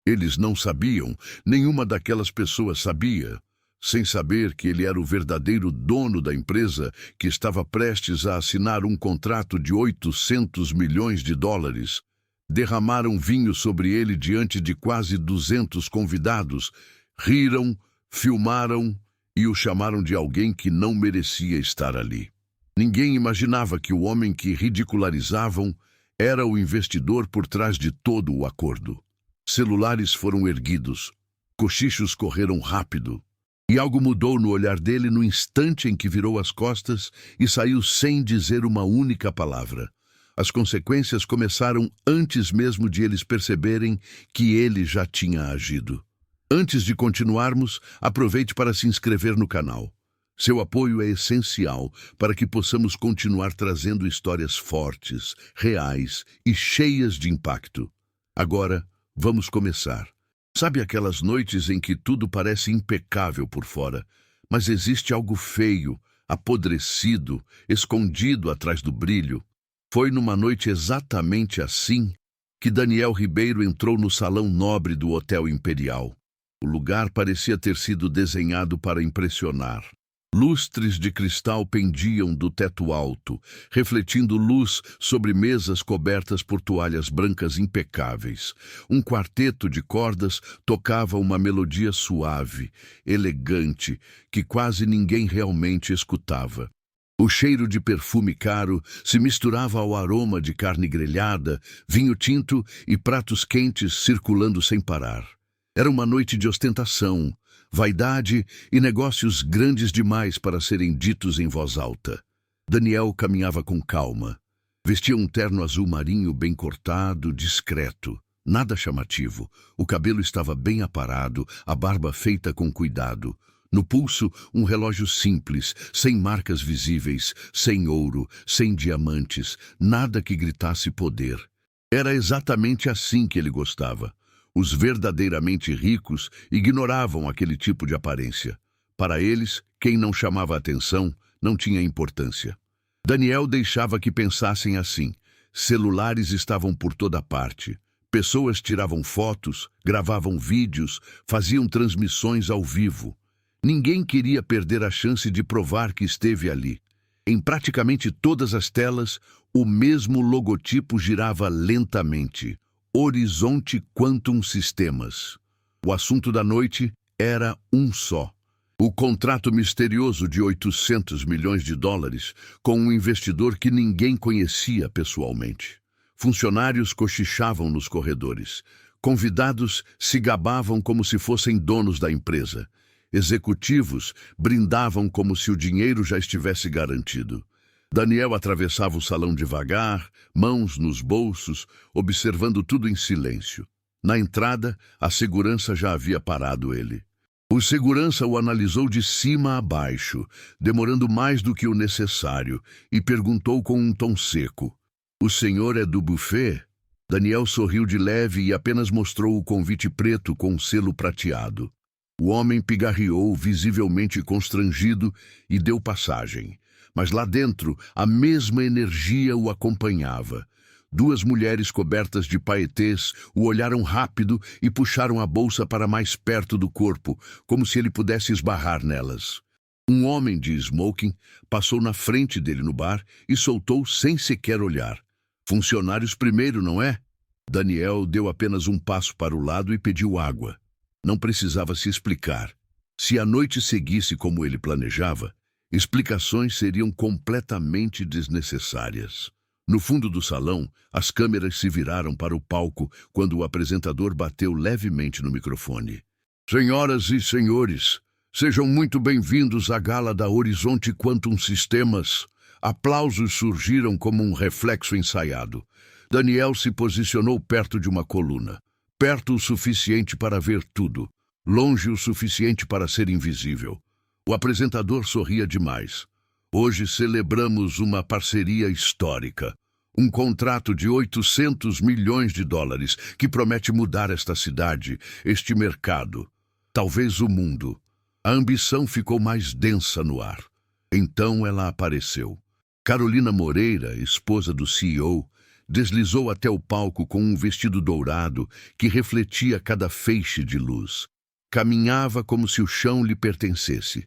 Eles não sabiam, nenhuma daquelas pessoas sabia, sem saber que ele era o verdadeiro dono da empresa que estava prestes a assinar um contrato de 800 milhões de dólares. Derramaram vinho sobre ele diante de quase 200 convidados, riram, filmaram e o chamaram de alguém que não merecia estar ali. Ninguém imaginava que o homem que ridicularizavam era o investidor por trás de todo o acordo. Celulares foram erguidos, cochichos correram rápido, e algo mudou no olhar dele no instante em que virou as costas e saiu sem dizer uma única palavra. As consequências começaram antes mesmo de eles perceberem que ele já tinha agido. Antes de continuarmos, aproveite para se inscrever no canal. Seu apoio é essencial para que possamos continuar trazendo histórias fortes, reais e cheias de impacto. Agora, vamos começar. Sabe aquelas noites em que tudo parece impecável por fora, mas existe algo feio, apodrecido, escondido atrás do brilho? Foi numa noite exatamente assim que Daniel Ribeiro entrou no salão nobre do Hotel Imperial. O lugar parecia ter sido desenhado para impressionar. Lustres de cristal pendiam do teto alto, refletindo luz sobre mesas cobertas por toalhas brancas impecáveis. Um quarteto de cordas tocava uma melodia suave, elegante, que quase ninguém realmente escutava. O cheiro de perfume caro se misturava ao aroma de carne grelhada, vinho tinto e pratos quentes circulando sem parar. Era uma noite de ostentação, vaidade e negócios grandes demais para serem ditos em voz alta. Daniel caminhava com calma. Vestia um terno azul marinho bem cortado, discreto, nada chamativo. O cabelo estava bem aparado, a barba feita com cuidado. No pulso, um relógio simples, sem marcas visíveis, sem ouro, sem diamantes, nada que gritasse poder. Era exatamente assim que ele gostava. Os verdadeiramente ricos ignoravam aquele tipo de aparência. Para eles, quem não chamava atenção não tinha importância. Daniel deixava que pensassem assim. Celulares estavam por toda parte. Pessoas tiravam fotos, gravavam vídeos, faziam transmissões ao vivo. Ninguém queria perder a chance de provar que esteve ali. Em praticamente todas as telas, o mesmo logotipo girava lentamente. Horizonte Quantum Systems. O assunto da noite era um só. O contrato misterioso de 800 milhões de dólares com um investidor que ninguém conhecia pessoalmente. Funcionários cochichavam nos corredores. Convidados se gabavam como se fossem donos da empresa. Executivos brindavam como se o dinheiro já estivesse garantido. Daniel atravessava o salão devagar, mãos nos bolsos, observando tudo em silêncio. Na entrada, a segurança já havia parado ele. O segurança o analisou de cima a baixo, demorando mais do que o necessário, e perguntou com um tom seco: "O senhor é do buffet?" Daniel sorriu de leve e apenas mostrou o convite preto com um selo prateado. O homem pigarreou, visivelmente constrangido, e deu passagem. Mas lá dentro, a mesma energia o acompanhava. Duas mulheres cobertas de paetês o olharam rápido e puxaram a bolsa para mais perto do corpo, como se ele pudesse esbarrar nelas. Um homem de smoking passou na frente dele no bar e soltou sem sequer olhar. "Funcionários primeiro, não é?" Daniel deu apenas um passo para o lado e pediu água. Não precisava se explicar. Se a noite seguisse como ele planejava, explicações seriam completamente desnecessárias. No fundo do salão, as câmeras se viraram para o palco quando o apresentador bateu levemente no microfone. "Senhoras e senhores, sejam muito bem-vindos à gala da Horizonte Quantum Systems." Aplausos surgiram como um reflexo ensaiado. Daniel se posicionou perto de uma coluna. Perto o suficiente para ver tudo, longe o suficiente para ser invisível. O apresentador sorria demais. "Hoje celebramos uma parceria histórica. Um contrato de 800 milhões de dólares que promete mudar esta cidade, este mercado, talvez o mundo." A ambição ficou mais densa no ar. Então ela apareceu. Carolina Moreira, esposa do CEO, deslizou até o palco com um vestido dourado que refletia cada feixe de luz. Caminhava como se o chão lhe pertencesse.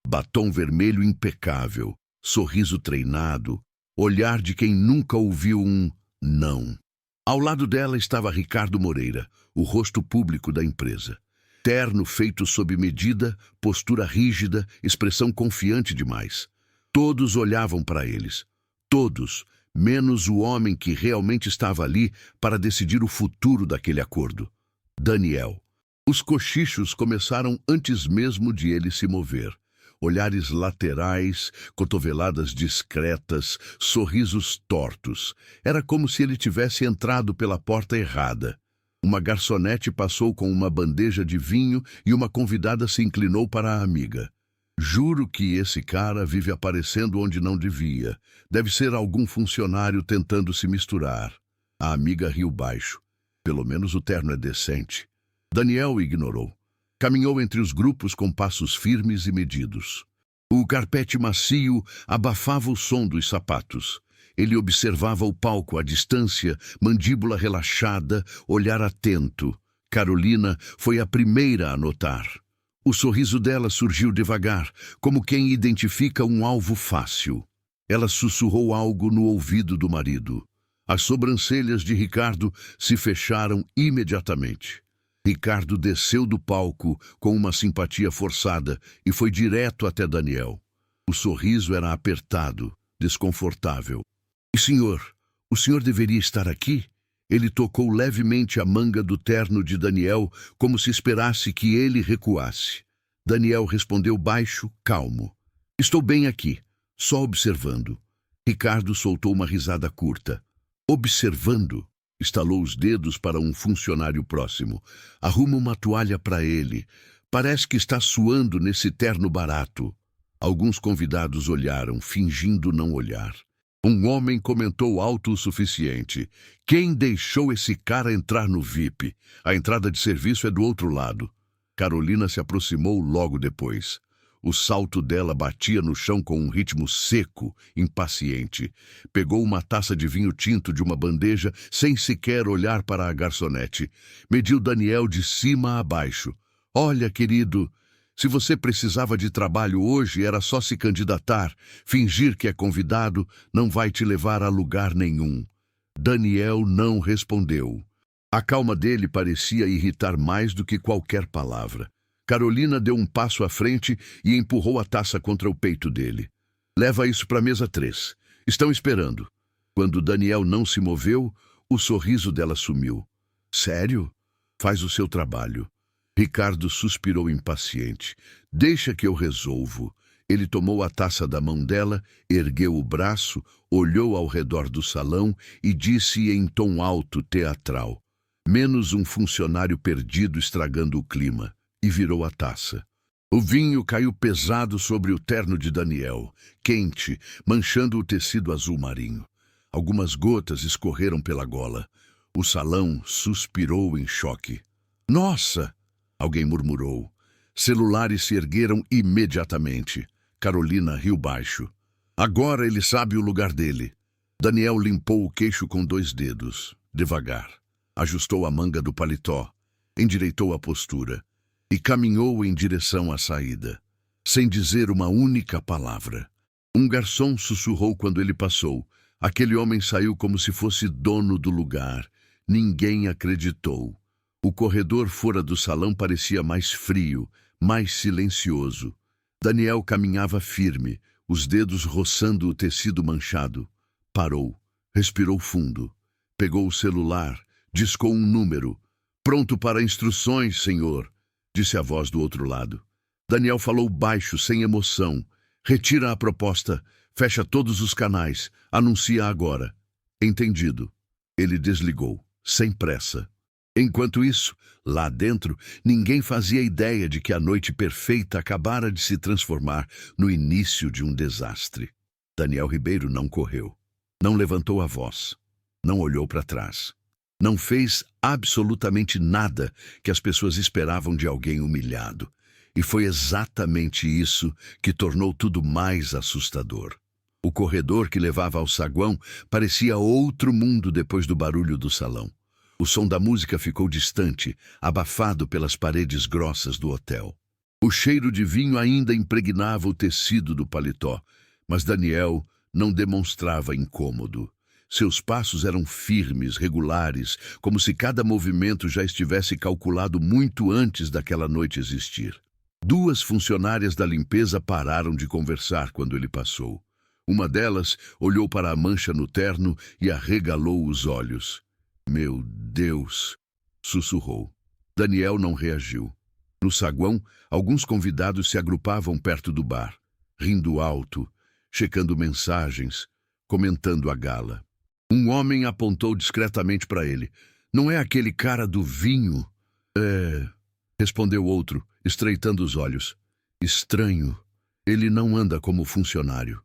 Batom vermelho impecável, sorriso treinado, olhar de quem nunca ouviu um não. Ao lado dela estava Ricardo Moreira, o rosto público da empresa. Terno feito sob medida, postura rígida, expressão confiante demais. Todos olhavam para eles. Todos, menos o homem que realmente estava ali para decidir o futuro daquele acordo. Daniel. Os cochichos começaram antes mesmo de ele se mover. Olhares laterais, cotoveladas discretas, sorrisos tortos. Era como se ele tivesse entrado pela porta errada. Uma garçonete passou com uma bandeja de vinho e uma convidada se inclinou para a amiga. Juro que esse cara vive aparecendo onde não devia. Deve ser algum funcionário tentando se misturar. A amiga riu baixo. Pelo menos o terno é decente. Daniel ignorou. Caminhou entre os grupos com passos firmes e medidos. O carpete macio abafava o som dos sapatos. Ele observava o palco à distância, mandíbula relaxada, olhar atento. Carolina foi a primeira a notar. O sorriso dela surgiu devagar, como quem identifica um alvo fácil. Ela sussurrou algo no ouvido do marido. As sobrancelhas de Ricardo se fecharam imediatamente. Ricardo desceu do palco com uma simpatia forçada e foi direto até Daniel. O sorriso era apertado, desconfortável. "E senhor, o senhor deveria estar aqui?" Ele tocou levemente a manga do terno de Daniel, como se esperasse que ele recuasse. Daniel respondeu baixo, calmo. "Estou bem aqui, só observando." Ricardo soltou uma risada curta. "Observando?" Estalou os dedos para um funcionário próximo. "Arruma uma toalha para ele. Parece que está suando nesse terno barato." Alguns convidados olharam, fingindo não olhar. Um homem comentou alto o suficiente. "Quem deixou esse cara entrar no VIP? A entrada de serviço é do outro lado." Carolina se aproximou logo depois. O salto dela batia no chão com um ritmo seco, impaciente. Pegou uma taça de vinho tinto de uma bandeja sem sequer olhar para a garçonete. Mediu Daniel de cima a baixo. "Olha, querido, se você precisava de trabalho hoje, era só se candidatar. Fingir que é convidado não vai te levar a lugar nenhum." Daniel não respondeu. A calma dele parecia irritar mais do que qualquer palavra. Carolina deu um passo à frente e empurrou a taça contra o peito dele. "Leva isso para a mesa 3. Estão esperando." Quando Daniel não se moveu, o sorriso dela sumiu. "Sério? Faz o seu trabalho." Ricardo suspirou impaciente. "Deixa que eu resolvo." Ele tomou a taça da mão dela, ergueu o braço, olhou ao redor do salão e disse em tom alto, teatral: "Menos um funcionário perdido estragando o clima." E virou a taça. O vinho caiu pesado sobre o terno de Daniel, quente, manchando o tecido azul marinho. Algumas gotas escorreram pela gola. O salão suspirou em choque. "Nossa!" alguém murmurou. Celulares se ergueram imediatamente. Carolina riu baixo. "Agora ele sabe o lugar dele." Daniel limpou o queixo com 2 dedos, devagar. Ajustou a manga do paletó, endireitou a postura e caminhou em direção à saída, sem dizer uma única palavra. Um garçom sussurrou quando ele passou. Aquele homem saiu como se fosse dono do lugar. Ninguém acreditou. O corredor fora do salão parecia mais frio, mais silencioso. Daniel caminhava firme, os dedos roçando o tecido manchado. Parou, respirou fundo, pegou o celular, discou um número. "Pronto para instruções, senhor", disse a voz do outro lado. Daniel falou baixo, sem emoção. "Retira a proposta, fecha todos os canais, anuncia agora." "Entendido." Ele desligou, sem pressa. Enquanto isso, lá dentro, ninguém fazia ideia de que a noite perfeita acabara de se transformar no início de um desastre. Daniel Ribeiro não correu, não levantou a voz, não olhou para trás. Não fez absolutamente nada que as pessoas esperavam de alguém humilhado. E foi exatamente isso que tornou tudo mais assustador. O corredor que levava ao saguão parecia outro mundo depois do barulho do salão. O som da música ficou distante, abafado pelas paredes grossas do hotel. O cheiro de vinho ainda impregnava o tecido do paletó, mas Daniel não demonstrava incômodo. Seus passos eram firmes, regulares, como se cada movimento já estivesse calculado muito antes daquela noite existir. 2 funcionárias da limpeza pararam de conversar quando ele passou. Uma delas olhou para a mancha no terno e arregalou os olhos. "Meu Deus!" sussurrou. Daniel não reagiu. No saguão, alguns convidados se agrupavam perto do bar, rindo alto, checando mensagens, comentando a gala. Um homem apontou discretamente para ele. "Não é aquele cara do vinho?" "É", respondeu outro, estreitando os olhos. "Estranho. Ele não anda como funcionário."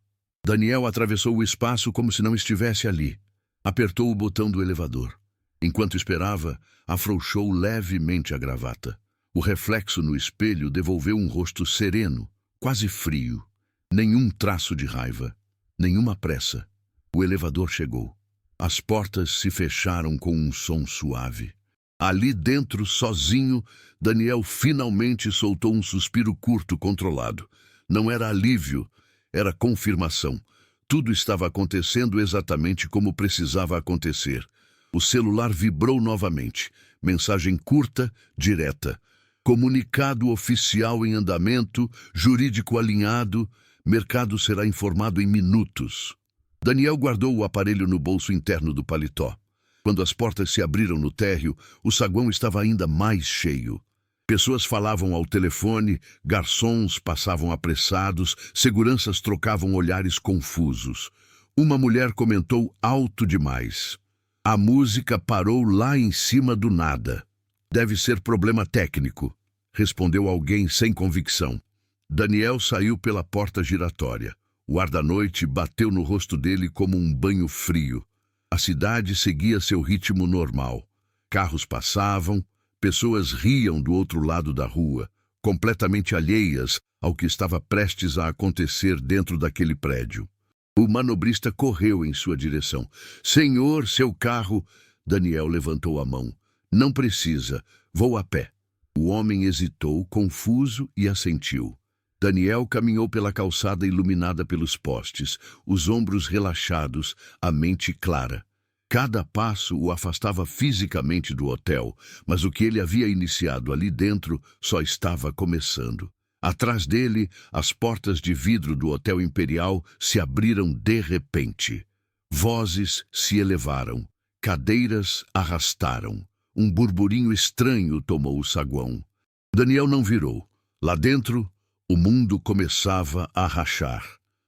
Daniel atravessou o espaço como se não estivesse ali. Apertou o botão do elevador. Enquanto esperava, afrouxou levemente a gravata. O reflexo no espelho devolveu um rosto sereno, quase frio. Nenhum traço de raiva, nenhuma pressa. O elevador chegou. As portas se fecharam com um som suave. Ali dentro, sozinho, Daniel finalmente soltou um suspiro curto, controlado. Não era alívio, era confirmação. Tudo estava acontecendo exatamente como precisava acontecer. O celular vibrou novamente. Mensagem curta, direta. Comunicado oficial em andamento, jurídico alinhado, mercado será informado em minutos. Daniel guardou o aparelho no bolso interno do paletó. Quando as portas se abriram no térreo, o saguão estava ainda mais cheio. Pessoas falavam ao telefone, garçons passavam apressados, seguranças trocavam olhares confusos. Uma mulher comentou alto demais. "A música parou lá em cima do nada." "Deve ser problema técnico", respondeu alguém sem convicção. Daniel saiu pela porta giratória. O ar da noite bateu no rosto dele como um banho frio. A cidade seguia seu ritmo normal. Carros passavam, pessoas riam do outro lado da rua, completamente alheias ao que estava prestes a acontecer dentro daquele prédio. O manobrista correu em sua direção. "Senhor, seu carro..." Daniel levantou a mão. "Não precisa, vou a pé." O homem hesitou, confuso, e assentiu. Daniel caminhou pela calçada iluminada pelos postes, os ombros relaxados, a mente clara. Cada passo o afastava fisicamente do hotel, mas o que ele havia iniciado ali dentro só estava começando. Atrás dele, as portas de vidro do Hotel Imperial se abriram de repente. Vozes se elevaram, cadeiras arrastaram. Um burburinho estranho tomou o saguão. Daniel não virou. Lá dentro, o mundo começava a rachar.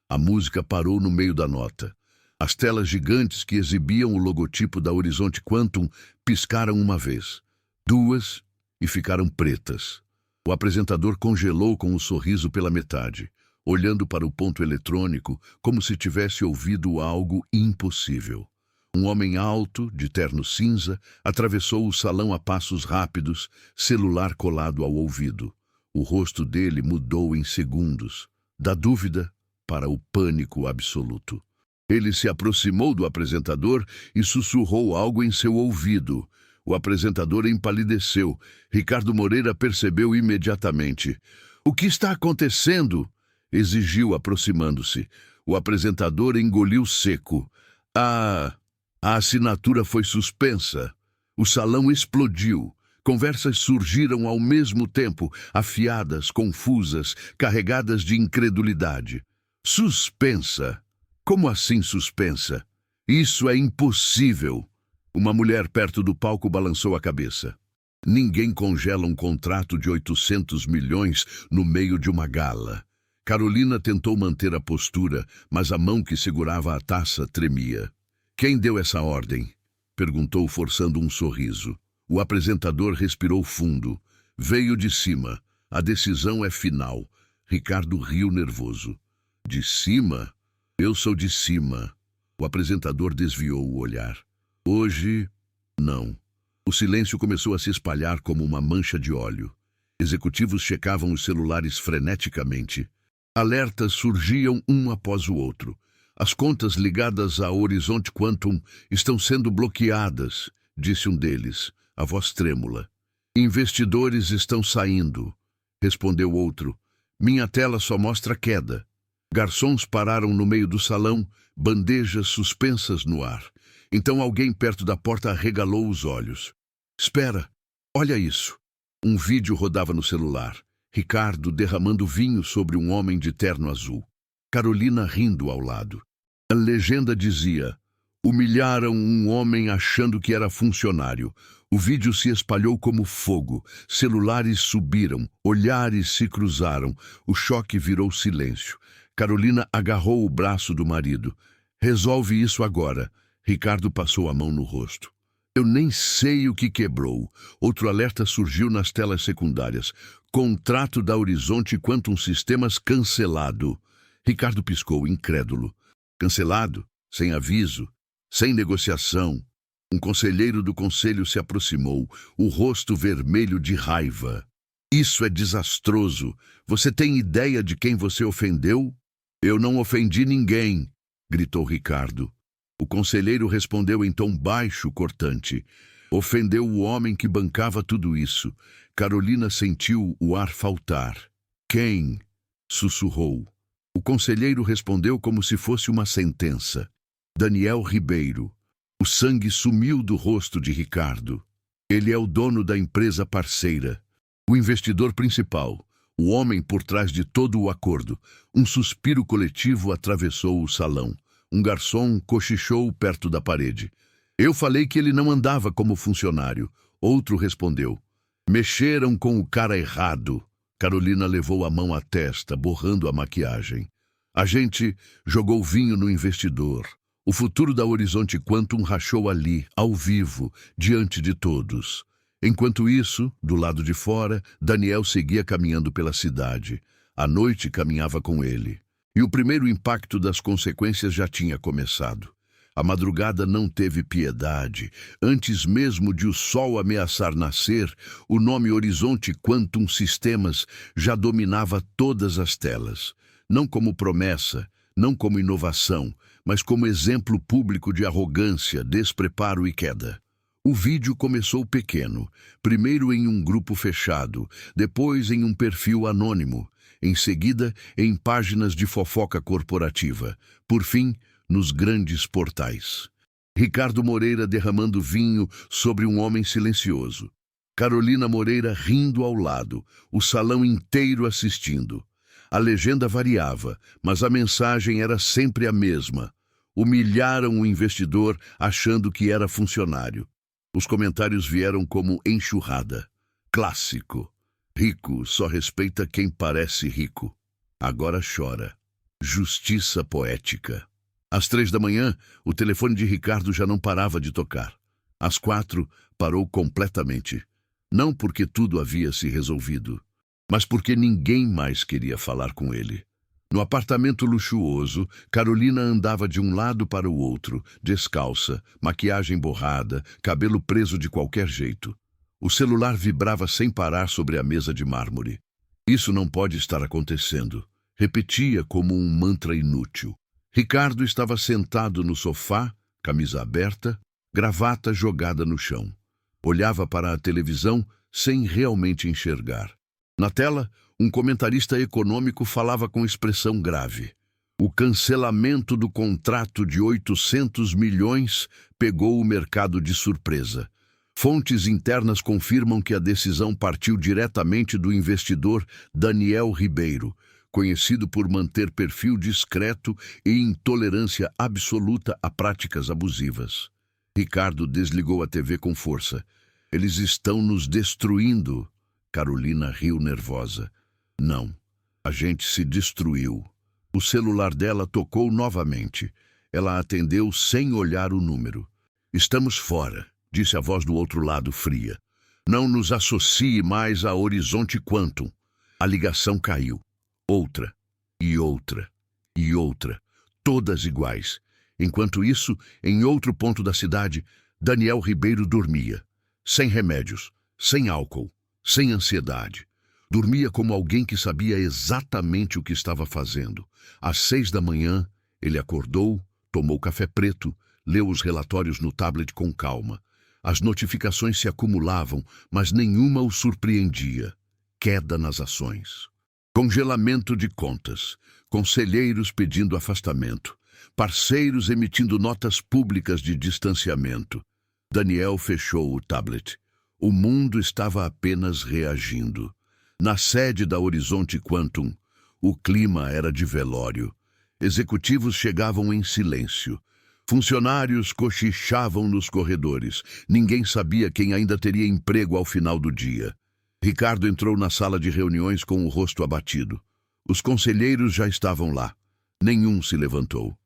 A música parou no meio da nota. As telas gigantes que exibiam o logotipo da Horizonte Quantum piscaram uma vez, 2 e ficaram pretas. O apresentador congelou com o sorriso pela metade, olhando para o ponto eletrônico como se tivesse ouvido algo impossível. Um homem alto, de terno cinza, atravessou o salão a passos rápidos, celular colado ao ouvido. O rosto dele mudou em segundos, da dúvida para o pânico absoluto. Ele se aproximou do apresentador e sussurrou algo em seu ouvido. O apresentador empalideceu. Ricardo Moreira percebeu imediatamente. "O que está acontecendo?" exigiu, aproximando-se. O apresentador engoliu seco. A assinatura foi suspensa. O salão explodiu. Conversas surgiram ao mesmo tempo, afiadas, confusas, carregadas de incredulidade. "Suspensa? Como assim suspensa? Isso é impossível." Uma mulher perto do palco balançou a cabeça. "Ninguém congela um contrato de 800 milhões no meio de uma gala." Carolina tentou manter a postura, mas a mão que segurava a taça tremia. "Quem deu essa ordem?" perguntou, forçando um sorriso. O apresentador respirou fundo. "Veio de cima. A decisão é final." Ricardo riu nervoso. "De cima? Eu sou de cima." O apresentador desviou o olhar. "Hoje, não." O silêncio começou a se espalhar como uma mancha de óleo. Executivos checavam os celulares freneticamente. Alertas surgiam um após o outro. As contas ligadas a Horizonte Quantum estão sendo bloqueadas, disse um deles, a voz trêmula. Investidores estão saindo, respondeu outro. Minha tela só mostra queda. Garçons pararam no meio do salão, bandejas suspensas no ar. Então alguém perto da porta arregalou os olhos. Espera, olha isso. Um vídeo rodava no celular. Ricardo derramando vinho sobre um homem de terno azul. Carolina rindo ao lado. A legenda dizia: humilharam um homem achando que era funcionário. O vídeo se espalhou como fogo. Celulares subiram, olhares se cruzaram. O choque virou silêncio. Carolina agarrou o braço do marido. Resolve isso agora. Ricardo passou a mão no rosto. Eu nem sei o que quebrou. Outro alerta surgiu nas telas secundárias. Contrato da Horizonte Quantum Sistemas cancelado. Ricardo piscou, incrédulo. Cancelado? Sem aviso? Sem negociação? Um conselheiro do conselho se aproximou, o rosto vermelho de raiva. Isso é desastroso. Você tem ideia de quem você ofendeu? Eu não ofendi ninguém, gritou Ricardo. O conselheiro respondeu em tom baixo, cortante. Ofendeu o homem que bancava tudo isso. Carolina sentiu o ar faltar. Quem? Sussurrou. O conselheiro respondeu como se fosse uma sentença. Daniel Ribeiro. O sangue sumiu do rosto de Ricardo. Ele é o dono da empresa parceira. O investidor principal. O homem por trás de todo o acordo. Um suspiro coletivo atravessou o salão. Um garçom cochichou perto da parede. Eu falei que ele não andava como funcionário. Outro respondeu. Mexeram com o cara errado. Carolina levou a mão à testa, borrando a maquiagem. A gente jogou vinho no investidor. O futuro da Horizonte Quantum rachou ali, ao vivo, diante de todos. Enquanto isso, do lado de fora, Daniel seguia caminhando pela cidade. A noite caminhava com ele. E o primeiro impacto das consequências já tinha começado. A madrugada não teve piedade. Antes mesmo de o sol ameaçar nascer, o nome Horizonte Quantum Sistemas já dominava todas as telas. Não como promessa, não como inovação, mas como exemplo público de arrogância, despreparo e queda. O vídeo começou pequeno, primeiro em um grupo fechado, depois em um perfil anônimo, em seguida em páginas de fofoca corporativa, por fim, nos grandes portais. Ricardo Moreira derramando vinho sobre um homem silencioso. Carolina Moreira rindo ao lado, o salão inteiro assistindo. A legenda variava, mas a mensagem era sempre a mesma. Humilharam o investidor achando que era funcionário. Os comentários vieram como enxurrada. Clássico. Rico só respeita quem parece rico. Agora chora. Justiça poética. Às 3 da manhã, o telefone de Ricardo já não parava de tocar. Às 4, parou completamente. Não porque tudo havia se resolvido, mas porque ninguém mais queria falar com ele. No apartamento luxuoso, Carolina andava de um lado para o outro, descalça, maquiagem borrada, cabelo preso de qualquer jeito. O celular vibrava sem parar sobre a mesa de mármore. Isso não pode estar acontecendo. Repetia como um mantra inútil. Ricardo estava sentado no sofá, camisa aberta, gravata jogada no chão. Olhava para a televisão sem realmente enxergar. Na tela, um comentarista econômico falava com expressão grave. O cancelamento do contrato de 800 milhões pegou o mercado de surpresa. Fontes internas confirmam que a decisão partiu diretamente do investidor Daniel Ribeiro, conhecido por manter perfil discreto e intolerância absoluta a práticas abusivas. Ricardo desligou a TV com força. Eles estão nos destruindo. Carolina riu nervosa. Não, a gente se destruiu. O celular dela tocou novamente. Ela atendeu sem olhar o número. Estamos fora, disse a voz do outro lado fria. Não nos associe mais a Horizonte Quantum. A ligação caiu. Outra, e outra, e outra, todas iguais. Enquanto isso, em outro ponto da cidade, Daniel Ribeiro dormia. Sem remédios, sem álcool, sem ansiedade. Dormia como alguém que sabia exatamente o que estava fazendo. Às 6 da manhã, Ele acordou, tomou café preto, leu os relatórios no tablet com calma. As notificações se acumulavam, mas nenhuma o surpreendia. Queda nas ações. Congelamento de contas. Conselheiros pedindo afastamento. Parceiros emitindo notas públicas de distanciamento. Daniel fechou o tablet. O mundo estava apenas reagindo. Na sede da Horizonte Quantum, o clima era de velório. Executivos chegavam em silêncio. Funcionários cochichavam nos corredores. Ninguém sabia quem ainda teria emprego ao final do dia. Ricardo entrou na sala de reuniões com o rosto abatido. Os conselheiros já estavam lá. Nenhum se levantou.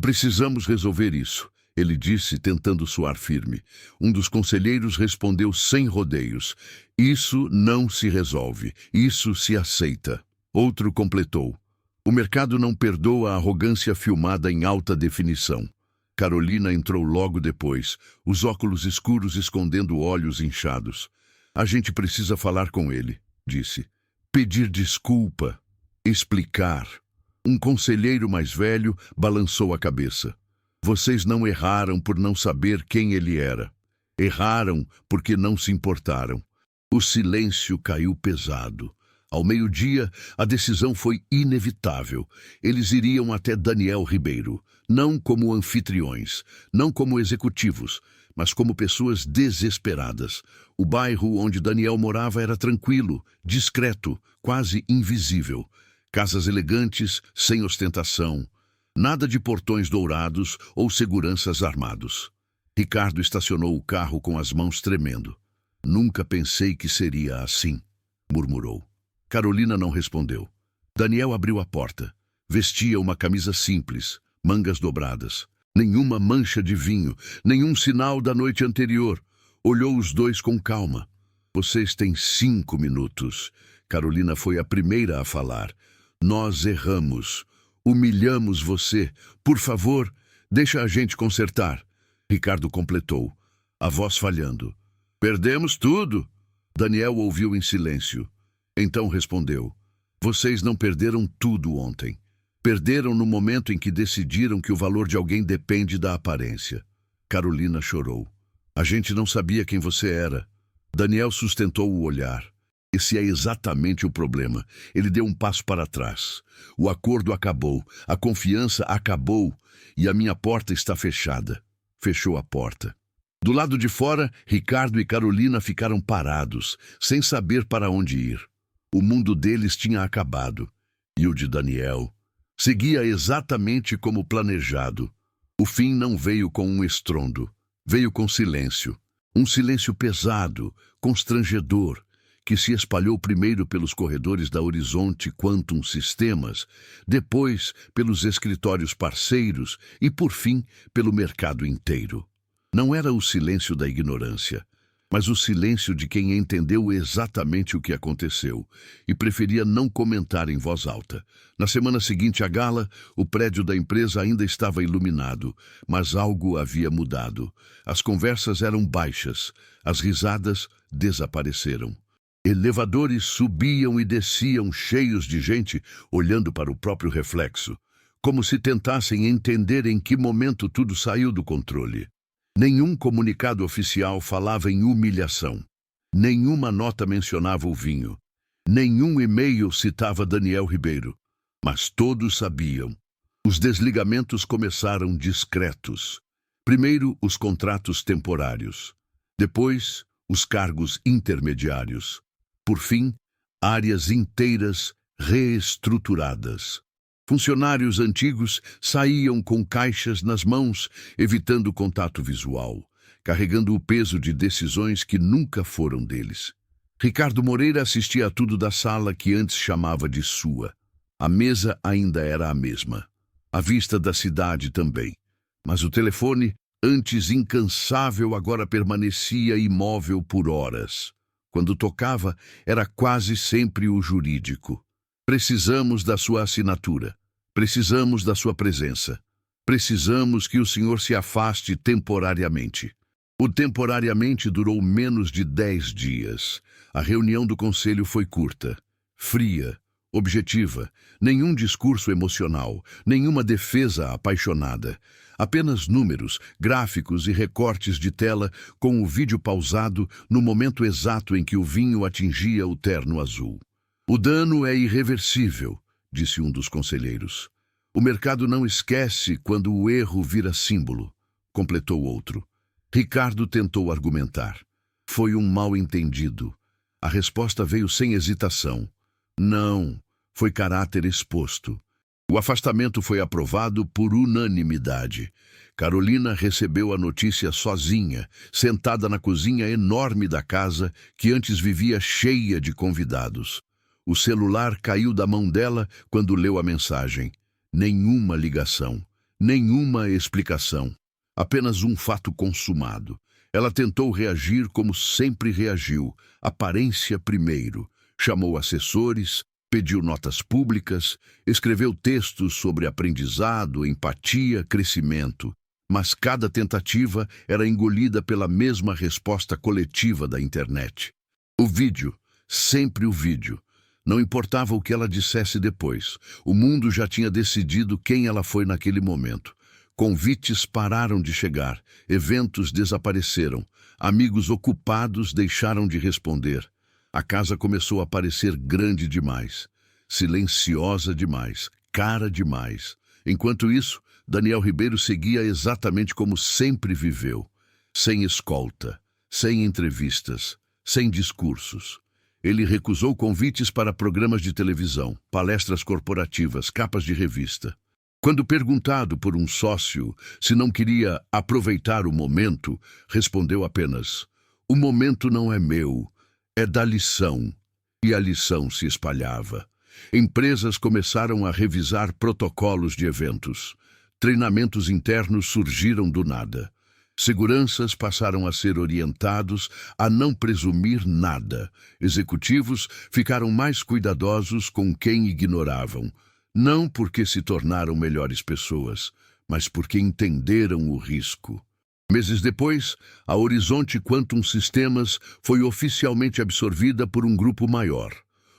Precisamos resolver isso, ele disse, tentando soar firme. Um dos conselheiros respondeu sem rodeios. Isso não se resolve. Isso se aceita. Outro completou. O mercado não perdoa a arrogância filmada em alta definição. Carolina entrou logo depois, os óculos escuros escondendo olhos inchados. A gente precisa falar com ele, disse. Pedir desculpa. Explicar. Um conselheiro mais velho balançou a cabeça. Vocês não erraram por não saber quem ele era. Erraram porque não se importaram. O silêncio caiu pesado. Ao meio-dia, a decisão foi inevitável. Eles iriam até Daniel Ribeiro, não como anfitriões, não como executivos, mas como pessoas desesperadas. O bairro onde Daniel morava era tranquilo, discreto, quase invisível. Casas elegantes, sem ostentação. Nada de portões dourados ou seguranças armados. Ricardo estacionou o carro com as mãos tremendo. Nunca pensei que seria assim, murmurou. Carolina não respondeu. Daniel abriu a porta. Vestia uma camisa simples, mangas dobradas. Nenhuma mancha de vinho, nenhum sinal da noite anterior. Olhou os dois com calma. Vocês têm 5 minutos. Carolina foi a primeira a falar. Nós erramos. Humilhamos você. Por favor, deixa a gente consertar. Ricardo completou, a voz falhando. Perdemos tudo. Daniel ouviu em silêncio. Então respondeu. Vocês não perderam tudo ontem. Perderam no momento em que decidiram que o valor de alguém depende da aparência. Carolina chorou. A gente não sabia quem você era. Daniel sustentou o olhar. Esse é exatamente o problema. Ele deu um passo para trás. O acordo acabou, a confiança acabou e a minha porta está fechada. Fechou a porta. Do lado de fora, Ricardo e Carolina ficaram parados, sem saber para onde ir. O mundo deles tinha acabado. E o de Daniel seguia exatamente como planejado. O fim não veio com um estrondo. Veio com silêncio. Um silêncio pesado, constrangedor, que se espalhou primeiro pelos corredores da Horizonte Quantum Sistemas, depois pelos escritórios parceiros e, por fim, pelo mercado inteiro. Não era o silêncio da ignorância, mas o silêncio de quem entendeu exatamente o que aconteceu e preferia não comentar em voz alta. Na semana seguinte à gala, o prédio da empresa ainda estava iluminado, mas algo havia mudado. As conversas eram baixas, as risadas desapareceram. Elevadores subiam e desciam cheios de gente olhando para o próprio reflexo, como se tentassem entender em que momento tudo saiu do controle. Nenhum comunicado oficial falava em humilhação. Nenhuma nota mencionava o vinho. Nenhum e-mail citava Daniel Ribeiro. Mas todos sabiam. Os desligamentos começaram discretos. Primeiro, os contratos temporários. Depois, os cargos intermediários. Por fim, áreas inteiras reestruturadas. Funcionários antigos saíam com caixas nas mãos, evitando contato visual, carregando o peso de decisões que nunca foram deles. Ricardo Moreira assistia a tudo da sala que antes chamava de sua. A mesa ainda era a mesma. A vista da cidade também. Mas o telefone, antes incansável, agora permanecia imóvel por horas. Quando tocava, era quase sempre o jurídico. Precisamos da sua assinatura. Precisamos da sua presença. Precisamos que o senhor se afaste temporariamente. O temporariamente durou menos de 10 dias. A reunião do conselho foi curta, fria, objetiva, nenhum discurso emocional, nenhuma defesa apaixonada. Apenas números, gráficos e recortes de tela com o vídeo pausado no momento exato em que o vinho atingia o terno azul. O dano é irreversível, disse um dos conselheiros. O mercado não esquece quando o erro vira símbolo, completou outro. Ricardo tentou argumentar. Foi um mal-entendido. A resposta veio sem hesitação. Não, foi caráter exposto. O afastamento foi aprovado por unanimidade. Carolina recebeu a notícia sozinha, sentada na cozinha enorme da casa que antes vivia cheia de convidados. O celular caiu da mão dela quando leu a mensagem. Nenhuma ligação, nenhuma explicação. Apenas um fato consumado. Ela tentou reagir como sempre reagiu, aparência primeiro. Chamou assessores, pediu notas públicas, escreveu textos sobre aprendizado, empatia, crescimento. Mas cada tentativa era engolida pela mesma resposta coletiva da internet. O vídeo, sempre o vídeo. Não importava o que ela dissesse depois. O mundo já tinha decidido quem ela foi naquele momento. Convites pararam de chegar, eventos desapareceram, amigos ocupados deixaram de responder. A casa começou a parecer grande demais, silenciosa demais, cara demais. Enquanto isso, Daniel Ribeiro seguia exatamente como sempre viveu, sem escolta, sem entrevistas, sem discursos. Ele recusou convites para programas de televisão, palestras corporativas, capas de revista. Quando perguntado por um sócio se não queria aproveitar o momento, respondeu apenas: "O momento não é meu, é da lição." E a lição se espalhava. Empresas começaram a revisar protocolos de eventos. Treinamentos internos surgiram do nada. Seguranças passaram a ser orientados a não presumir nada. Executivos ficaram mais cuidadosos com quem ignoravam. Não porque se tornaram melhores pessoas, mas porque entenderam o risco. Meses depois, a Horizonte Quantum Systems foi oficialmente absorvida por um grupo maior.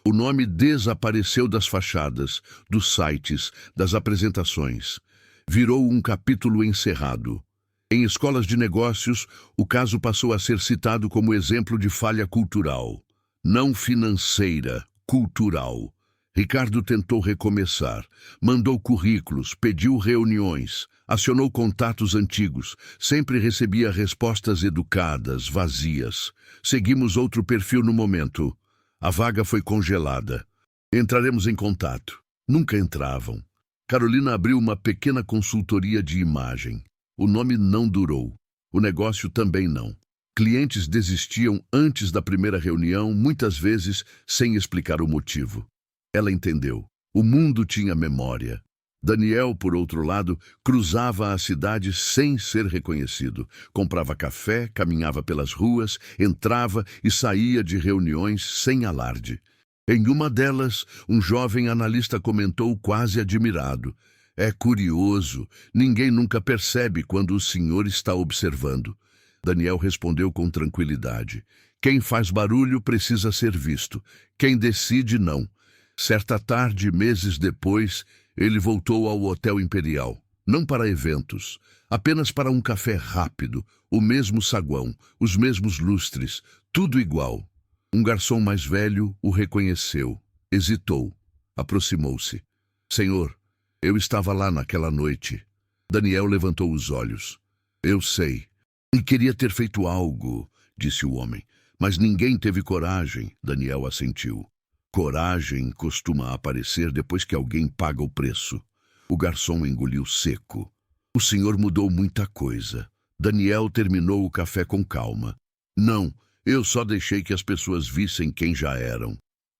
O nome desapareceu das fachadas, dos sites, das apresentações. Virou um capítulo encerrado. Em escolas de negócios, o caso passou a ser citado como exemplo de falha cultural. Não financeira, cultural. Ricardo tentou recomeçar, mandou currículos, pediu reuniões, acionou contatos antigos, sempre recebia respostas educadas, vazias. Seguimos outro perfil no momento. A vaga foi congelada. Entraremos em contato. Nunca entravam. Carolina abriu uma pequena consultoria de imagem. O nome não durou. O negócio também não. Clientes desistiam antes da primeira reunião, muitas vezes sem explicar o motivo. Ela entendeu. O mundo tinha memória. Daniel, por outro lado, cruzava a cidade sem ser reconhecido. Comprava café, caminhava pelas ruas, entrava e saía de reuniões sem alarde. Em uma delas, um jovem analista comentou quase admirado: "É curioso, ninguém nunca percebe quando o senhor está observando." Daniel respondeu com tranquilidade: "Quem faz barulho precisa ser visto. Quem decide, não." Certa tarde, meses depois, ele voltou ao Hotel Imperial. Não para eventos, apenas para um café rápido, o mesmo saguão, os mesmos lustres, tudo igual. Um garçom mais velho o reconheceu, hesitou, aproximou-se. "Senhor, eu estava lá naquela noite." Daniel levantou os olhos. "Eu sei. E queria ter feito algo", disse o homem. "Mas ninguém teve coragem." Daniel assentiu. Coragem costuma aparecer depois que alguém paga o preço. O garçom engoliu seco. "O senhor mudou muita coisa." Daniel terminou o café com calma. "Não, eu só deixei que as pessoas vissem quem já eram."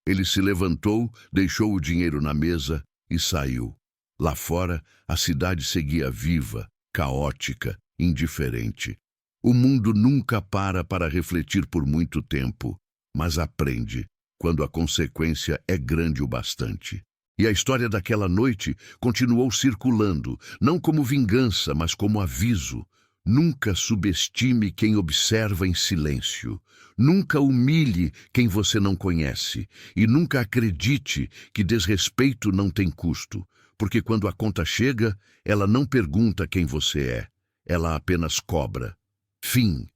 Ele se levantou, deixou o dinheiro na mesa e saiu. Lá fora, a cidade seguia viva, caótica, indiferente. O mundo nunca para refletir por muito tempo, mas aprende quando a consequência é grande o bastante. E a história daquela noite continuou circulando, não como vingança, mas como aviso. Nunca subestime quem observa em silêncio. Nunca humilhe quem você não conhece. E nunca acredite que desrespeito não tem custo. Porque quando a conta chega, ela não pergunta quem você é. Ela apenas cobra. Fim.